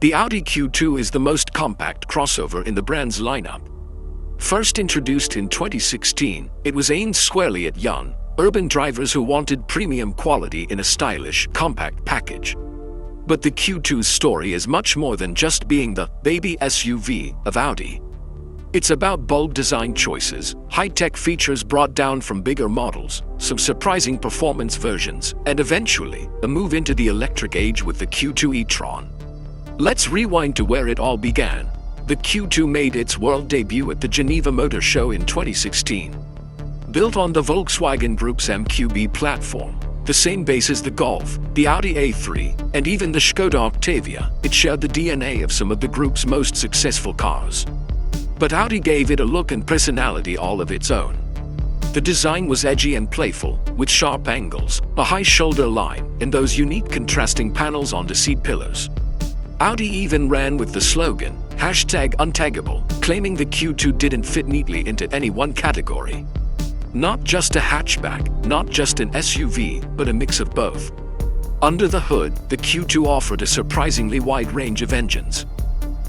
The Audi Q2 is the most compact crossover in the brand's lineup. First introduced in 2016, it was aimed squarely at young, urban drivers who wanted premium quality in a stylish, compact package. But the Q2's story is much more than just being the baby SUV of Audi. It's about bold design choices, high-tech features brought down from bigger models, some surprising performance versions, and eventually, a move into the electric age with the Q2 e-tron. Let's rewind to where it all began. The Q2 made its world debut at the Geneva Motor Show in 2016. Built on the Volkswagen Group's MQB platform, the same base as the Golf, the Audi A3, and even the Skoda Octavia, it shared the DNA of some of the group's most successful cars. But Audi gave it a look and personality all of its own. The design was edgy and playful, with sharp angles, a high shoulder line, and those unique contrasting panels on the seat pillars. Audi even ran with the slogan, #Untaggable, claiming the Q2 didn't fit neatly into any one category. Not just a hatchback, not just an SUV, but a mix of both. Under the hood, the Q2 offered a surprisingly wide range of engines.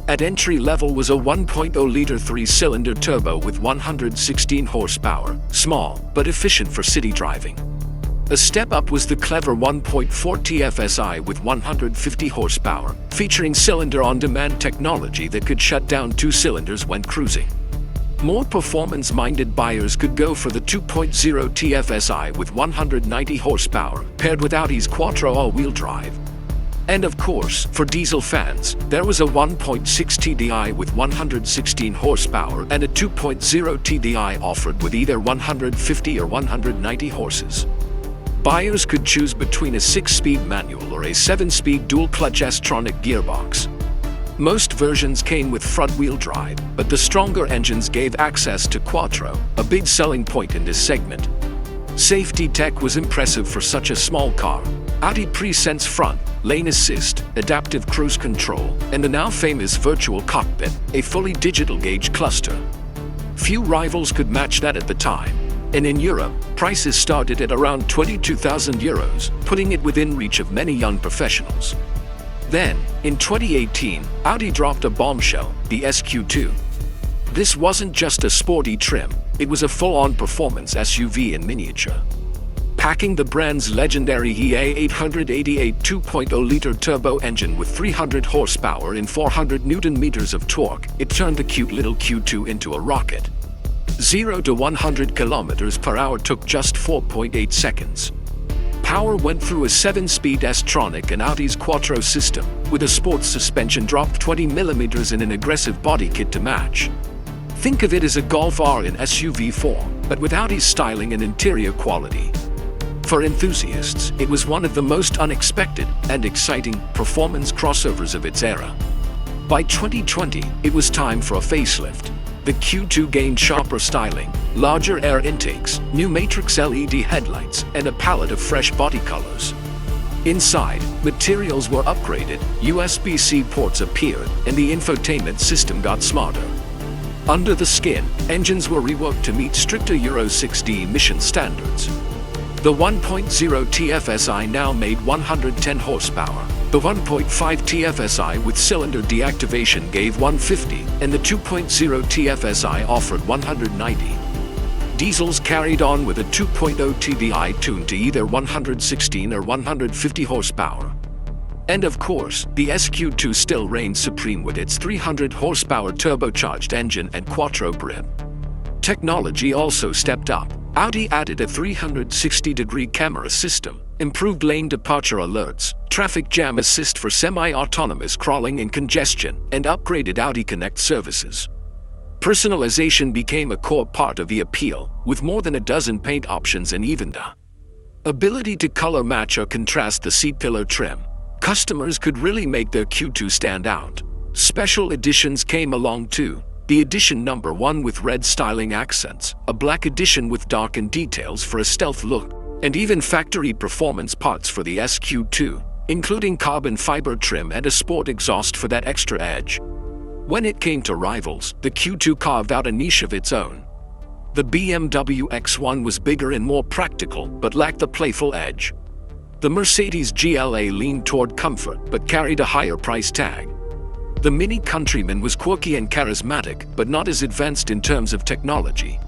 At entry level was a 1.0-liter 3-cylinder turbo with 116 horsepower, small but efficient for city driving. A step up was the clever 1.4 TFSI with 150 horsepower, featuring cylinder-on-demand technology that could shut down 2 cylinders when cruising. More performance-minded buyers could go for the 2.0 TFSI with 190 horsepower, paired with Audi's Quattro all-wheel drive. And of course, for diesel fans, there was a 1.6 TDI with 116 horsepower and a 2.0 TDI offered with either 150 or 190 horses. Buyers could choose between a 6-speed manual or a 7-speed dual-clutch S-tronic gearbox. Most versions came with front-wheel drive, but the stronger engines gave access to Quattro, a big selling point in this segment. Safety tech was impressive for such a small car. Audi Presense front, lane assist, adaptive cruise control, and the now famous virtual cockpit, a fully digital gauge cluster. Few rivals could match that at the time, and in Europe, prices started at around €22,000, putting it within reach of many young professionals. Then, in 2018, Audi dropped a bombshell, the SQ2. This wasn't just a sporty trim, it was a full-on performance SUV in miniature. Packing the brand's legendary EA888 2.0-liter turbo engine with 300 horsepower and 400 Nm of torque, it turned the cute little Q2 into a rocket. 0 to 100 km/h took just 4.8 seconds. Power went through a 7-speed S-tronic and Audi's Quattro system, with a sports suspension dropped 20 mm in an aggressive body kit to match. Think of it as a Golf R in SUV form, but with Audi's styling and interior quality. For enthusiasts, it was one of the most unexpected and exciting performance crossovers of its era. By 2020, it was time for a facelift. The Q2 gained sharper styling, larger air intakes, new matrix LED headlights, and a palette of fresh body colors. Inside, materials were upgraded, USB-C ports appeared, and the infotainment system got smarter. Under the skin, engines were reworked to meet stricter Euro 6D emission standards. The 1.0 TFSI now made 110 horsepower. The 1.5 TFSI with cylinder deactivation gave 150, and the 2.0 TFSI offered 190. Diesels carried on with a 2.0 TDI tuned to either 116 or 150 horsepower. And of course, the SQ2 still reigns supreme with its 300 horsepower turbocharged engine and Quattro grip. Technology also stepped up. Audi added a 360-degree camera system, improved lane departure alerts, traffic jam assist for semi-autonomous crawling and congestion, and upgraded Audi Connect services. Personalization became a core part of the appeal, with more than a dozen paint options and even the ability to color match or contrast the seat pillar trim. Customers could really make their Q2 stand out. Special editions came along too. The edition number 1 with red styling accents, a black edition with darkened details for a stealth look, and even factory performance parts for the SQ2, including carbon fiber trim and a sport exhaust for that extra edge. When it came to rivals, the Q2 carved out a niche of its own. The BMW X1 was bigger and more practical, but lacked the playful edge. The Mercedes GLA leaned toward comfort, but carried a higher price tag. The Mini Countryman was quirky and charismatic, but not as advanced in terms of technology.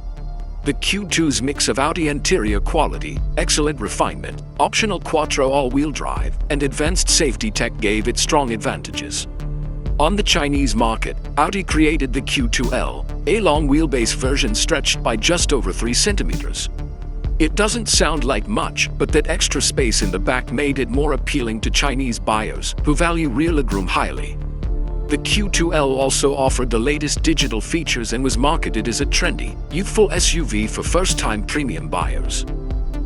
The Q2's mix of Audi interior quality, excellent refinement, optional quattro all-wheel drive, and advanced safety tech gave it strong advantages. On the Chinese market, Audi created the Q2L, a long wheelbase version stretched by just over 3 centimeters. It doesn't sound like much, but that extra space in the back made it more appealing to Chinese buyers who value rear legroom highly. The Q2L also offered the latest digital features and was marketed as a trendy, youthful SUV for first-time premium buyers.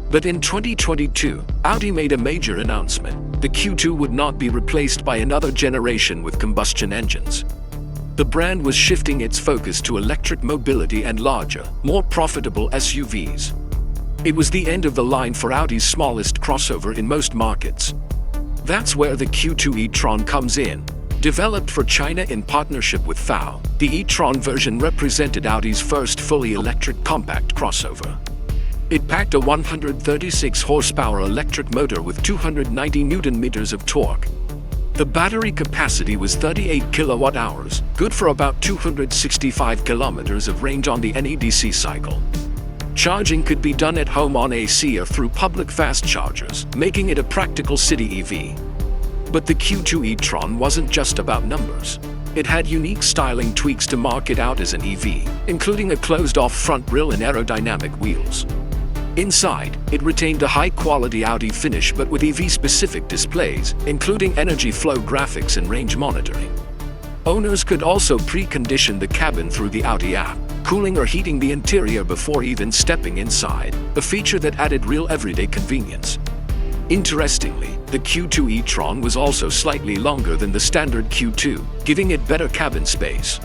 But in 2022, Audi made a major announcement. The Q2 would not be replaced by another generation with combustion engines. The brand was shifting its focus to electric mobility and larger, more profitable SUVs. It was the end of the line for Audi's smallest crossover in most markets. That's where the Q2 e-tron comes in. Developed for China in partnership with FAW, the e-tron version represented Audi's first fully electric compact crossover. It packed a 136 horsepower electric motor with 290 Nm of torque. The battery capacity was 38 kWh, good for about 265 km of range on the NEDC cycle. Charging could be done at home on AC or through public fast chargers, making it a practical city EV. But the Q2 e-tron wasn't just about numbers. It had unique styling tweaks to mark it out as an EV, including a closed-off front grille and aerodynamic wheels. Inside, it retained a high-quality Audi finish but with EV-specific displays, including energy flow graphics and range monitoring. Owners could also precondition the cabin through the Audi app, cooling or heating the interior before even stepping inside, a feature that added real everyday convenience. Interestingly, the Q2 e-tron was also slightly longer than the standard Q2, giving it better cabin space.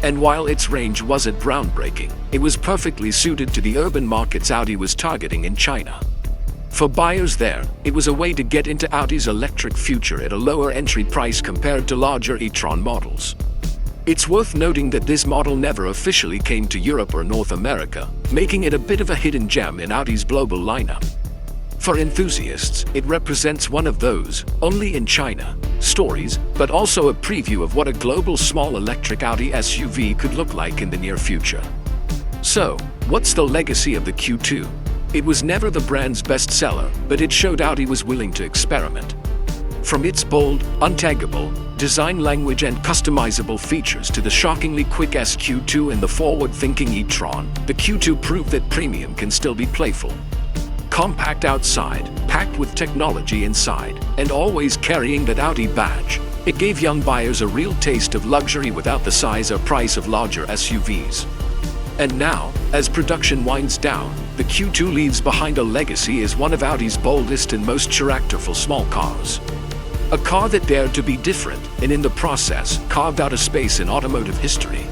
And while its range wasn't groundbreaking, it was perfectly suited to the urban markets Audi was targeting in China. For buyers there, it was a way to get into Audi's electric future at a lower entry price compared to larger e-tron models. It's worth noting that this model never officially came to Europe or North America, making it a bit of a hidden gem in Audi's global lineup. For enthusiasts, it represents one of those, only in China, stories, but also a preview of what a global small electric Audi SUV could look like in the near future. So, what's the legacy of the Q2? It was never the brand's best seller, but it showed Audi was willing to experiment. From its bold, untaggable design language and customizable features to the shockingly quick SQ2 and the forward-thinking e-tron, the Q2 proved that premium can still be playful. Compact outside, packed with technology inside, and always carrying that Audi badge, it gave young buyers a real taste of luxury without the size or price of larger SUVs. And now, as production winds down, the Q2 leaves behind a legacy as one of Audi's boldest and most characterful small cars. A car that dared to be different, and in the process, carved out a space in automotive history.